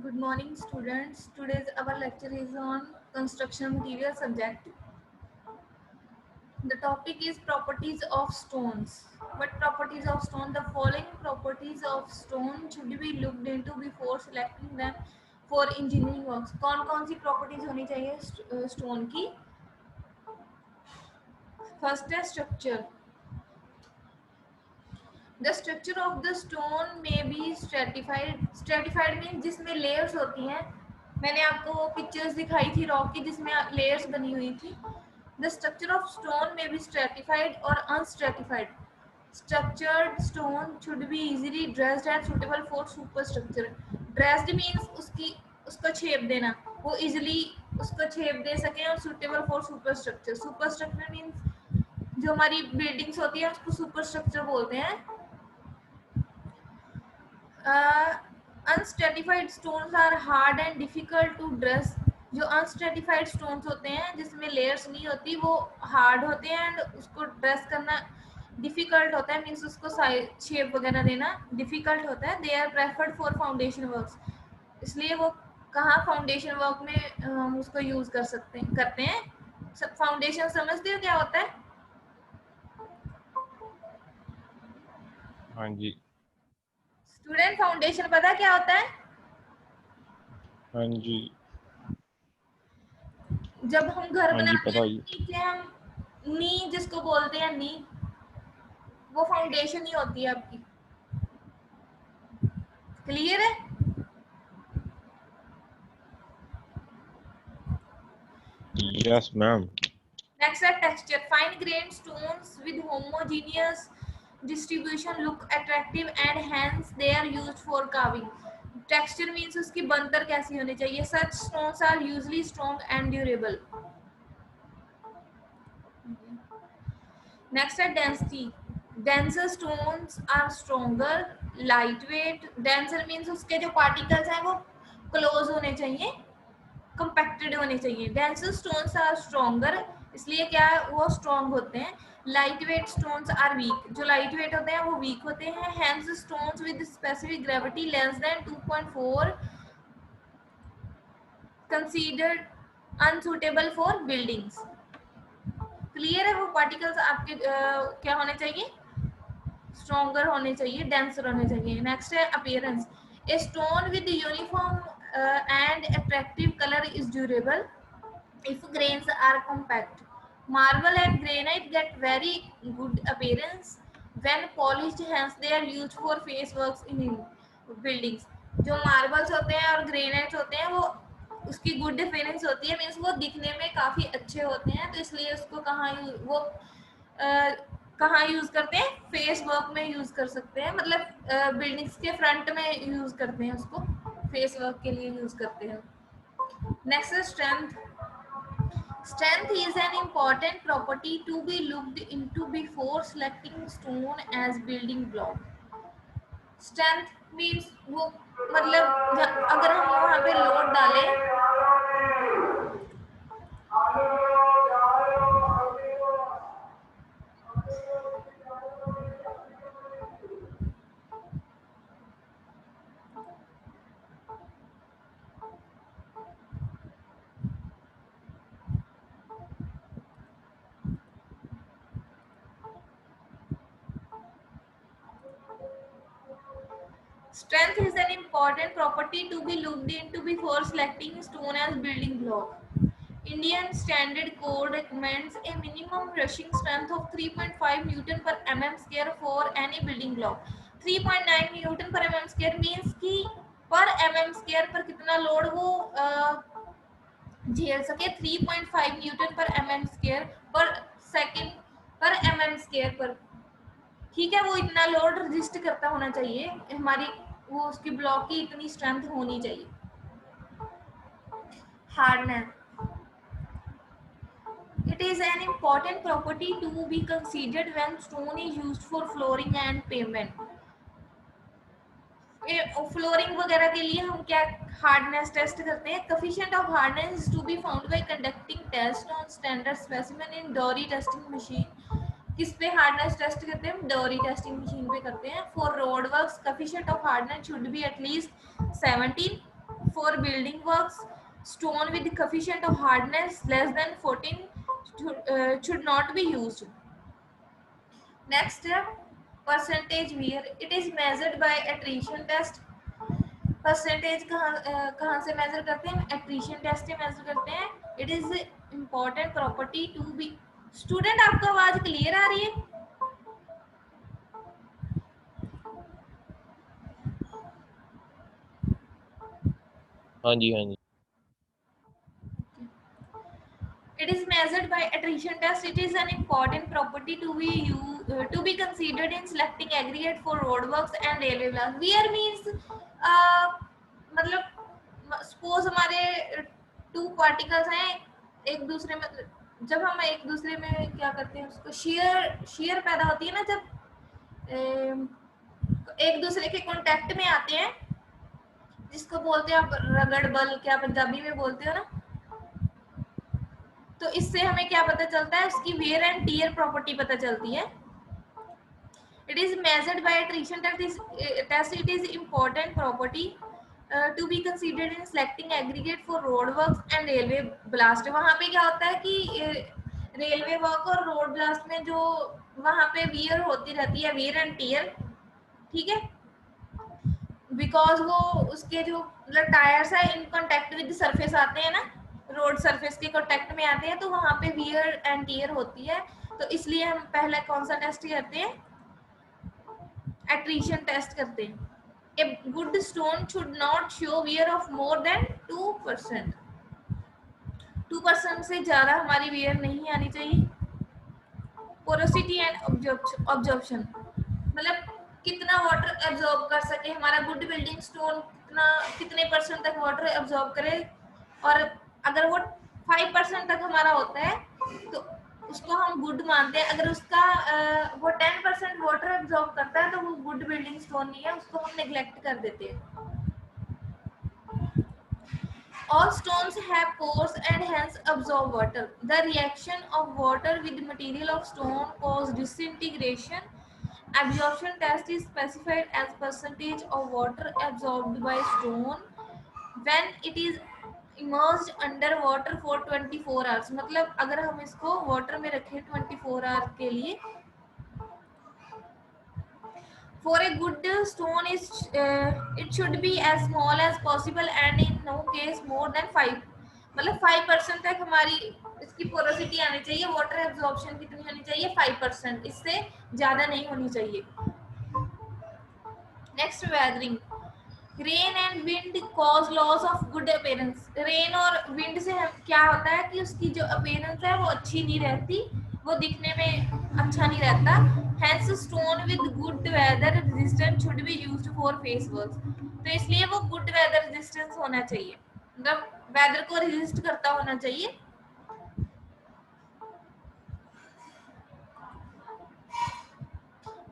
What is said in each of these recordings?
Good morning, students. Today's our lecture is on construction material subject. The topic is properties of stones. What properties of stone? The following properties of stone should be looked into before selecting them for engineering works. कौन-कौन सी properties होनी चाहिए stone की? First है structure. The structure of the stone may be stratified. Stratified means जिसमें layers होती हैं. मैंने आपको वो पिक्चर्स दिखाई थी रॉक की जिसमें लेयर्स बनी हुई थी. The structure of stone may be stratified or unstratified. Structured stone should be easily dressed and suitable for superstructure. Dressed means उसको छेप देना, वो easily उसको छेप दे सके और suitable for superstructure. Superstructure means जो हमारी बिल्डिंग्स होती है उसको सुपरस्ट्रक्चर बोलते हैं. Unstratified stones are hard and difficult to dress. जो अनस्ट्रेटिफाइड स्टोन्स होते हैं जिसमें लेयर्स नहीं होती वो हार्ड होते हैं एंड उसको ड्रेस करना डिफिकल्ट होता है. मीन्स उसको शेप वगैरह देना डिफिकल्ट होता है. They are preferred for foundation works. इसलिए वो कहाँ फाउंडेशन वर्क में हम उसको यूज करते हैं. सब फाउंडेशन समझते हो क्या होता है? हाँ जी. स्टूडेंट फाउंडेशन पता क्या होता है? हाँ जी. जब हम घर हाँ जी, बनाते पता हैं ही. नीचे हम नी जिसको बोलते हैं नी, वो फाउंडेशन ही होती है आपकी. क्लियर है? Yes, ma'am. नेक्स्ट है texture. Fine grain stones with homogeneous distribution look attractive and hence they are used for carving. Texture means उसकी बनतर कैसी होनी चाहिए. Such stones are usually strong and durable. Next है density. Denser stones are stronger, lightweight. Denser means उसके जो particles हैं वो क्लोज होने चाहिए, कंपैक्टेड होने चाहिए. डेंसर स्टोन्स आर स्ट्रॉन्गर, इसलिए क्या वो स्ट्रॉन्ग होते हैं. Light weight stones are weak. जो लाइट वेट होते हैं वो वीक होते हैं. Hence stones with specific gravity less than 2.4 considered unsuitable for buildings. Clear है? वो पार्टिकल्स आपके क्या होने चाहिए? स्ट्रॉन्गर होने चाहिए, डेंसर होने चाहिए. नेक्स्ट है appearance. A stone with uniform and attractive colour is durable if grains are compact. Marble and granite get very good appearance when polished, hence they are used for face works in buildings. जो marbles होते हैं और granite होते हैं वो उसकी good appearance होती है, मीन्स वो दिखने में काफ़ी अच्छे होते हैं. तो इसलिए उसको कहाँ यूज़ करते हैं? फेस वर्क में यूज़ कर सकते हैं. मतलब बिल्डिंग्स के फ्रंट में यूज़ करते हैं, उसको फेस वर्क के लिए यूज़ करते हैं. नेक्स्ट है strength. Strength is an important property to be looked into before selecting stone as building block. Strength means वो मतलब अगर हम वहाँ पे लोड डालें Strength is an important property to be looked into before selecting stone as building block. Indian Standard Code recommends a minimum crushing strength of 3.5 Newton per mm square for any building block. 3.9 Newton per mm square means कि पर mm square पर कितना load वो झेल सके. 3.5 Newton पर mm square पर second पर mm स्क्वायर पर. ठीक है, वो इतना लोड रजिस्ट करता होना चाहिए. हमारी वो उसकी ब्लॉक की इतनी स्ट्रेंथ होनी चाहिए. Hardness. It is an important property to be considered when stone is used for flooring and pavement. Flooring वगैरह के लिए हम क्या हार्डनेस टेस्ट करते हैं. Coefficient of hardness is to be found by conducting test on standard specimen in Dorry testing machine. किस पे hardness test करते हैं? डोरी टेस्टिंग मशीन पे करते हैं. For road works coefficient of hardness should be at least 17. for building works. Stone with coefficient of hardness less than 14 should not be used. Next step, percentage wear. It is measured by attrition test. Percentage कहाँ से measure करते हैं? Attrition test से measure करते हैं. It is important property to be. Student, आपको आवाज clear आ रही है? हाँ जी, हाँ जी. It is measured by attrition test. It is an important property to be considered in selecting aggregate for roadworks and railway blocks. Wear means मतलब सपोज हमारे टू पार्टिकल्स हैं एक दूसरे में. जब हम एक दूसरे में क्या करते हैं, उसको शेयर पैदा होती है ना, जब एक दूसरे के कांटेक्ट में आते हैं, जिसको बोलते हैं आप रगड़ बल, क्या पंजाबी में बोलते हो ना. तो इससे हमें क्या पता चलता है? उसकी वेयर एंड टियर प्रॉपर्टी पता चलती है. It is measured by attrition test. It is important property to be considered in selecting aggregate for road works and railway blast. वहाँ पे क्या होता है कि रेलवे वर्क और रोड ब्लास्ट में जो वहाँ पे वियर होती रहती है, वियर एंड टियर, ठीक है, बिकॉज वो उसके जो टायर्स है इन कॉन्टेक्ट विद सरफेस आते हैं ना, रोड सरफेस के कांटेक्ट में आते हैं, तो वहाँ पे वियर एंड टियर होती है. तो इसलिए हम पहले कौन सा टेस्ट करते हैं? एट्रिशन टेस्ट करते हैं. A good stone should not show wear of more than 2%. 2% से ज़्यादा हमारी वियर नहीं आनी चाहिए. पोरोसिटी एंड ऑब्जॉर्प्शन, मतलब कितना वाटर एब्जॉर्ब कर सके हमारा गुड बिल्डिंग स्टोन, कितने परसेंट तक वाटर एब्जॉर्ब करे. और अगर वो 5% तक हमारा होता है तो उसको हम गुड मानते हैं. अगर उसका वो 10% वाटर एब्जॉर्ब करता है तो वो गुड बिल्डिंग स्टोन नहीं है, उसको हम नेग्लेक्ट कर देते हैं. All stones have pores and hence absorb water. The reaction of water with material of stone cause disintegration. Absorption test is specified as percentage of water absorbed by stone when it is immersed under water for 24 hours. मतलब अगर हम इसको water में रखें 24 our के लिए, for a good stone is it should be as small as possible and in no case more than 5. मतलब 5% तक हमारी इसकी पोरोसिटी आनी चाहिए. वाटर एब्जॉर्प्शन कितनी होनी चाहिए? 5%. इससे ज़्यादा नहीं होनी चाहिए. Next, weathering. Rain and wind cause loss of good appearance. Rain और विंड से क्या होता है कि उसकी जो अपीयरेंस है वो अच्छी नहीं रहती, वो दिखने में अच्छा नहीं रहता. Hence stone with good weather resistance should be used for face works. तो इसलिए वो गुड वेदर रेजिस्टेंस होना चाहिए, मतलब वेदर को रेजिस्ट करता होना चाहिए.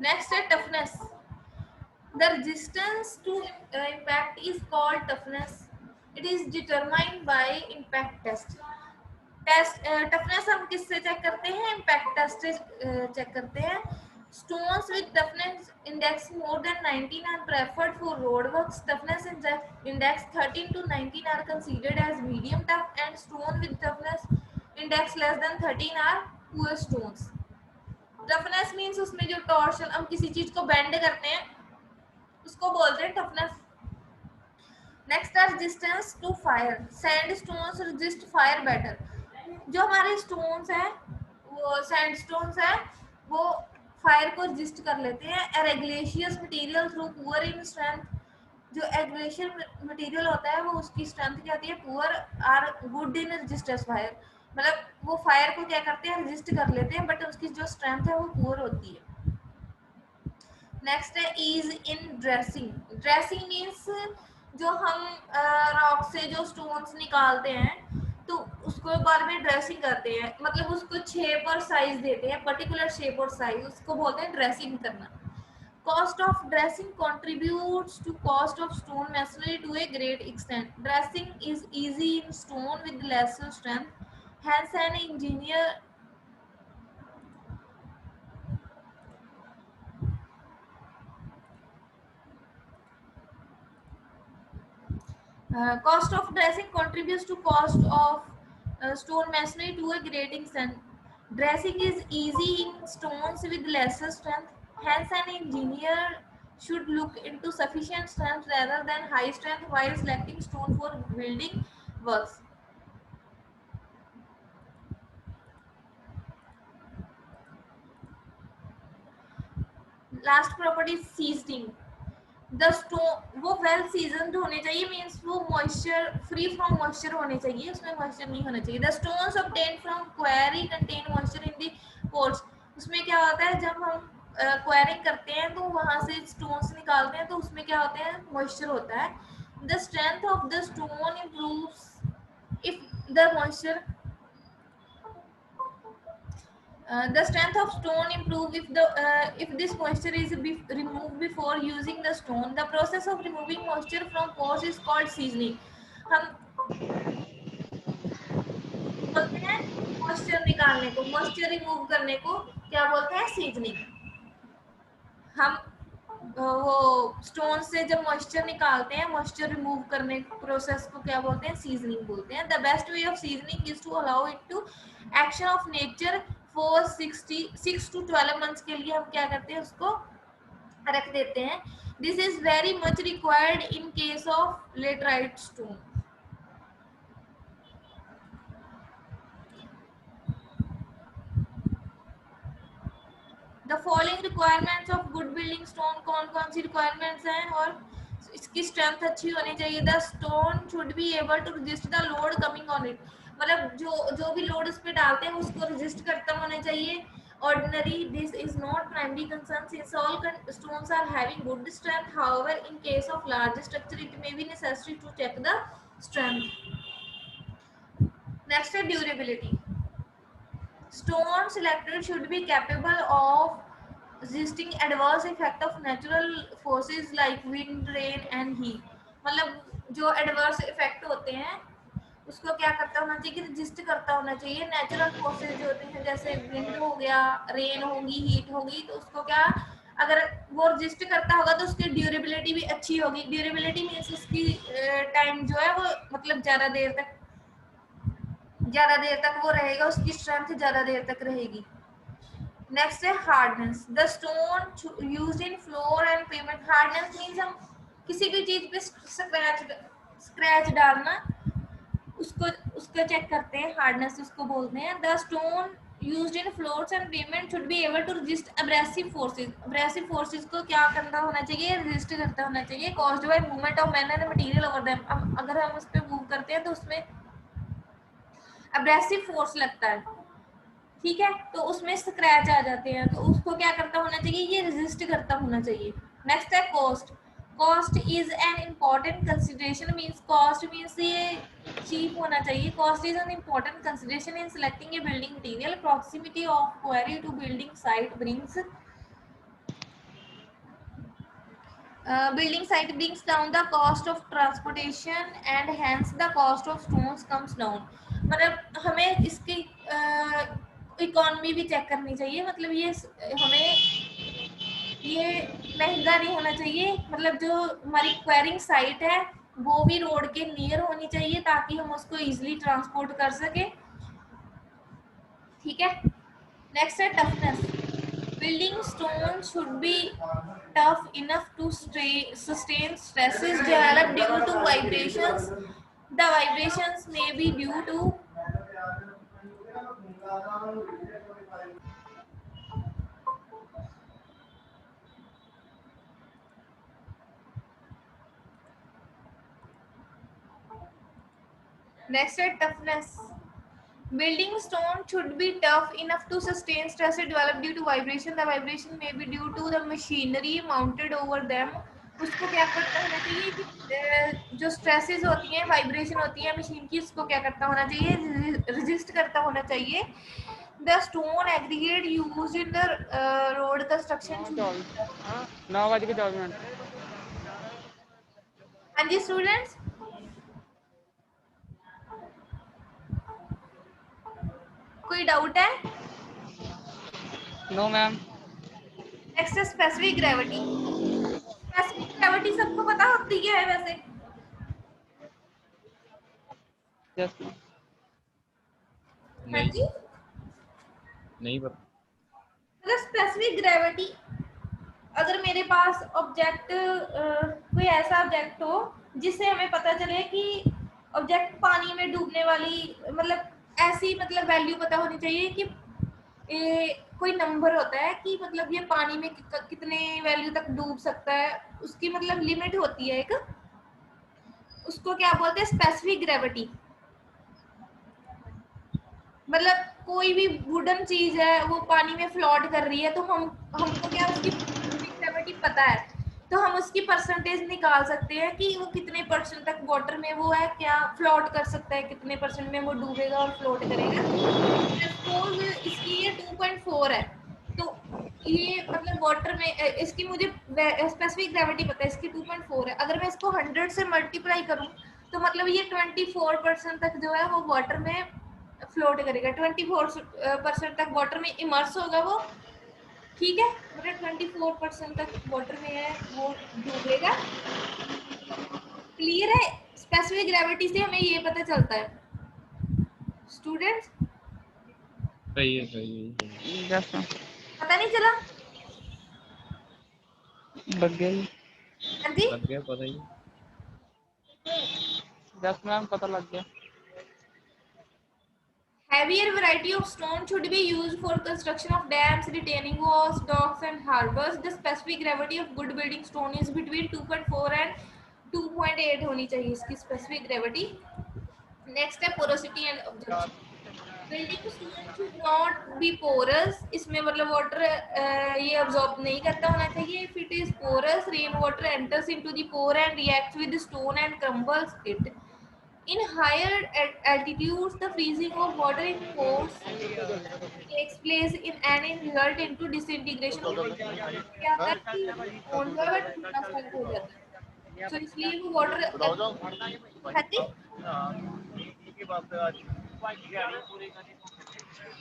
नेक्स्ट है toughness. The resistance to impact is called toughness. It is determined by impact test. Toughness हम किससे चेक करते हैं? इम्पैक्ट टेस्ट से चेक करते हैं. Stones with toughness index more than 19 are preferred for roadworks. Toughness index 13 to 19 are considered as medium tough, and stone with toughness index less than 13 are poor stones. Toughness means उसमें जो torsion, हम किसी चीज को bend करते हैं उसको बोलते हैं टफनेस. नेक्स्ट है resistance to fire. Sand stones resist fire better. जो हमारे स्टोन्स हैं, वो सैंड स्टोन्स हैं, वो फायर को रेजिस्ट कर लेते हैं. Argillaceous material through poor in strength. जो एग्रेशियल मटेरियल होता है वो उसकी स्ट्रेंथ क्या होती है? Poor are good in resistance fire. मतलब वो फायर को क्या करते हैं? रेजिस्ट कर लेते हैं, बट उसकी जो स्ट्रेंथ है वो पुअर होती है. नेक्स्ट है ईज इन ड्रेसिंग. ड्रेसिंग मीन्स जो हम रॉक से जो स्टोन्स निकालते हैं तो उसको बाद में ड्रेसिंग करते हैं, मतलब उसको शेप और साइज देते हैं, पर्टिकुलर शेप और साइज, उसको बोलते हैं ड्रेसिंग करना. Cost of dressing contributes to cost of stone masonry to a great extent. Dressing is easy in stone with lesser strength. Hence, an engineer Cost of dressing contributes to cost of stone masonry to a great extent. Dressing is easy in stones with lesser strength. Hence, an engineer should look into sufficient strength rather than high strength while selecting stone for building works. Last property is seasoning. The stone वो well seasoned होने चाहिए, means वो moisture free from moisture होने चाहिए, उसमें moisture नहीं होना चाहिए. The stones obtain from query contain moisture in the pores. उसमें क्या होता है, जब हम क्वेरिंग करते हैं तो वहां से स्टोन्स निकालते हैं तो उसमें क्या होते हैं, मॉइस्चर होता है. The strength of the stone improves if the moisture the strength of stone improve if this moisture is removed before using the stone. The process of removing moisture from pores is called seasoning. हम बोलते हैं moisture निकालने को, moisture remove करने को क्या बोलते हैं, सीजनिंग. हम वो स्टोन से जब मॉइस्चर निकालते हैं, मॉइस्चर रिमूव करने प्रोसेस को क्या बोलते हैं, सीजनिंग बोलते हैं. The best way of seasoning is to allow it to action of nature for 6 to 12 months के लिए हम क्या करते हैं, उसको रख देते हैं. This is very much required in case of laterite stone. The following requirements of good building stone, कौन कौन सी रिक्वायरमेंट्स हैं, और इसकी स्ट्रेंथ अच्छी होनी चाहिए. The stone should be able to resist the load coming on it. मतलब जो भी लोड उस पर डालते हैं उसको रेजिस्ट करता होना चाहिए. Ordinary, this is not primary concern since all stones are having good strength. However, in case of large structure, it may be necessary to check the strength. Next is durability. Stone selected should be capable of resisting adverse effect of natural forces like wind, rain and heat. मतलब जो adverse effect होते हैं उसको क्या करता होना चाहिए कि रजिस्ट करता होना चाहिए. नेचुरल फोर्सेस जो होते हैं जैसे विंड हो गया, रेन होगी, हीट होगी, तो उसको क्या, अगर वो रजिस्ट करता होगा तो उसकी ड्यूरेबिलिटी भी अच्छी होगी. ड्यूरेबिलिटी मीन्स उसकी टाइम जो है वो मतलब ज़्यादा देर तक वो रहेगा, उसकी स्ट्रेंथ ज़्यादा देर तक रहेगी. नेक्स्ट है hardness. The stone used in floor and payment. Hardness means हम किसी भी चीज़ पे स्क्रैच डालना, उसको चेक करते हैं, हार्डनेस उसको बोलते हैं. The stone used in floors and pavement should be able to resist abrasive forces. Abrasive forces को क्या करना होना चाहिए, रेजिस्ट करता होना चाहिए. Caused by movement of man and material over them. अगर हम उस पर मूव करते हैं तो उसमें एब्रेसिव फोर्स लगता है, ठीक है, तो उसमें स्क्रैच आ जाते हैं, तो उसको क्या करता होना चाहिए, ये रेजिस्ट करता होना चाहिए. नेक्स्ट है cost. Cost is an important consideration. Means cost means ये चीप होना चाहिए. Cost is an important consideration in selecting a building material. Proximity of quarry to building site brings down the cost of transportation and hence the cost of stones comes down. मतलब हमें इसकी economy भी check करनी चाहिए. मतलब ये हमें ये महंगा नहीं होना चाहिए. मतलब जो हमारी क्वेरिंग साइट है वो भी रोड के नियर होनी चाहिए ताकि हम उसको इजीली ट्रांसपोर्ट कर सके, ठीक है. नेक्स्ट है toughness. Building stone should be tough enough to sustain stresses developed due to vibrations. The vibrations may be due to next is toughness. Building stone should be tough enough to sustain stress developed due to vibration. The vibration may be due to the machinery mounted over them. उसको क्या करता होना चाहिए कि जो stresses होती हैं, vibration होती है मशीन की, उसको क्या करता होना चाहिए, रेजिस्ट करता होना चाहिए. The stone aggregate used in the road construction. 9:24. हाँ जी स्टूडेंट्स, कोई डाउट है? No ma'am. Next specific gravity. Specific gravity सबको पता होती है वैसे. Yes ma'am. हाँ नहीं जी, नहीं पता। मतलब स्पेसिफिक ग्रेविटी, अगर मेरे पास ऑब्जेक्ट कोई ऐसा ऑब्जेक्ट हो जिससे हमें पता चले कि ऑब्जेक्ट पानी में डूबने वाली, मतलब ऐसी मतलब वैल्यू पता होनी चाहिए कि कोई नंबर होता है कि मतलब ये पानी में कितने वैल्यू तक डूब सकता है, उसकी मतलब लिमिट होती है एक, उसको क्या बोलते हैं, स्पेसिफिक ग्रेविटी। मतलब कोई भी वुडन चीज है वो पानी में फ्लोट कर रही है, तो हमको क्या उसकी ग्रेविटी पता है, तो हम उसकी परसेंटेज निकाल सकते हैं कि वो कितने परसेंट तक वाटर में वो है, क्या फ्लोट कर सकता है, कितने परसेंट में वो डूबेगा और फ्लोट करेगा। सपोज इसकी ये 2.4 है, तो ये मतलब वाटर में इसकी मुझे स्पेसिफिक ग्रेविटी पता है, इसकी 2.4 है। अगर मैं इसको 100 से मल्टीप्लाई करूं तो मतलब ये 24% तक जो है वो वाटर में फ्लोट करेगा, 24% तक वाटर में इमर्स होगा वो, ठीक है, मतलब 24% तक वाटर में है वो डूबेगा। क्लियर है? स्पेसिफिक ग्रेविटी से हमें ये पता चलता है स्टूडेंट्स। सही है सही है सही यस मैम। पता नहीं चला? लग गया जी। हाँ जी, है। लग गया पता ही। यस मैम पता लग गया। heavier variety of stone should be used for construction of dams, retaining walls, docks and harbors. The specific gravity of good building stone is between 2.4 and 2.8 होनी चाहिए इसकी specific gravity. Next है porosity and absorption. Building stone should not be porous. इसमें मतलब water ये absorb नहीं करता होना चाहिए. If it is porous, rain water enters into the pore and reacts with the stone and crumbles it. In higher altitudes, the freezing of water in pores takes place in and result into disintegration of क्या होता है कि stone जो है वो टूटना start हो जाता है, तो इसलिए वो वाटर खाती।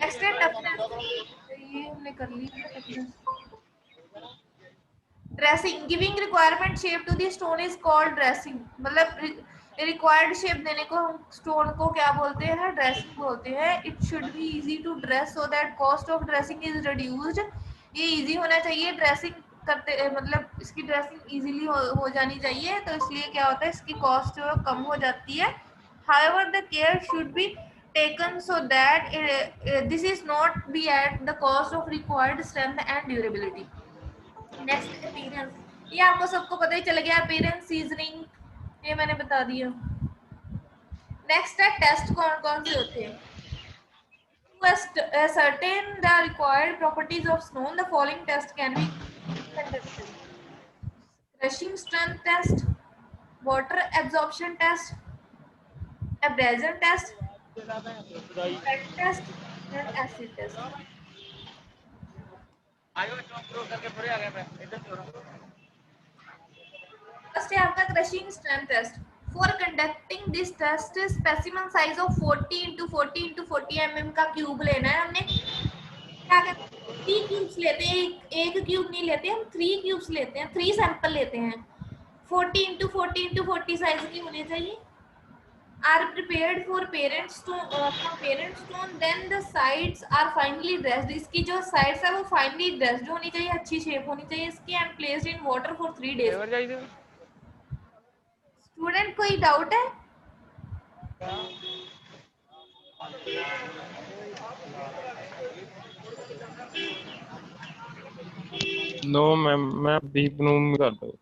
नेक्स्ट है टफनेस, ये हमने कर ली toughness. Dressing, giving requirement shape to the stone is called dressing, मतलब रिक्वायर्ड शेप देने को हम स्टोन को क्या बोलते हैं, ड्रेसिंग बोलते हैं। It should be easy to dress so that cost of dressing is reduced, ये इजी होना चाहिए ड्रेसिंग करते, मतलब इसकी ड्रेसिंग इजीली हो जानी चाहिए, तो इसलिए क्या होता है इसकी कॉस्ट जो है कम हो जाती है। However the care should be taken so that this is not be at the cost of required strength and durability. Next appearance, ये आपको सबको पता ही चल गया, अपीयरेंस, सीजनिंग, ये मैंने बता दिया। नेक्स्ट है टेस्ट, कौन कौन से होते हैं। To ascertain the required properties of stone, the following test can be conducted: crushing strength test, water absorption test, abrasion test, sweat test and acid test. First है आपका crushing strength test. For conducting this test specimen size of 40 into 40 into 40 mm का cube लेना है हमने। क्या करते हैं, 3 cubes लेते हैं, एक क्यूब नहीं लेते हम, 3 क्यूब्स लेते हैं, 3 सैंपल लेते हैं, 40 into 40 into 40 साइज की होने चाहिए। Are prepared for parent stone, then the sides are finally dressed, इसकी जो साइड्स है वो फाइनली ड्रेस्ड होनी चाहिए, अच्छी शेप होनी चाहिए इसकी, and placed in water for 3 days। Ever जाइए स्टूडेंट कोई डाउट है? नो मैम, मैं अभी ब्लूम करता हूँ।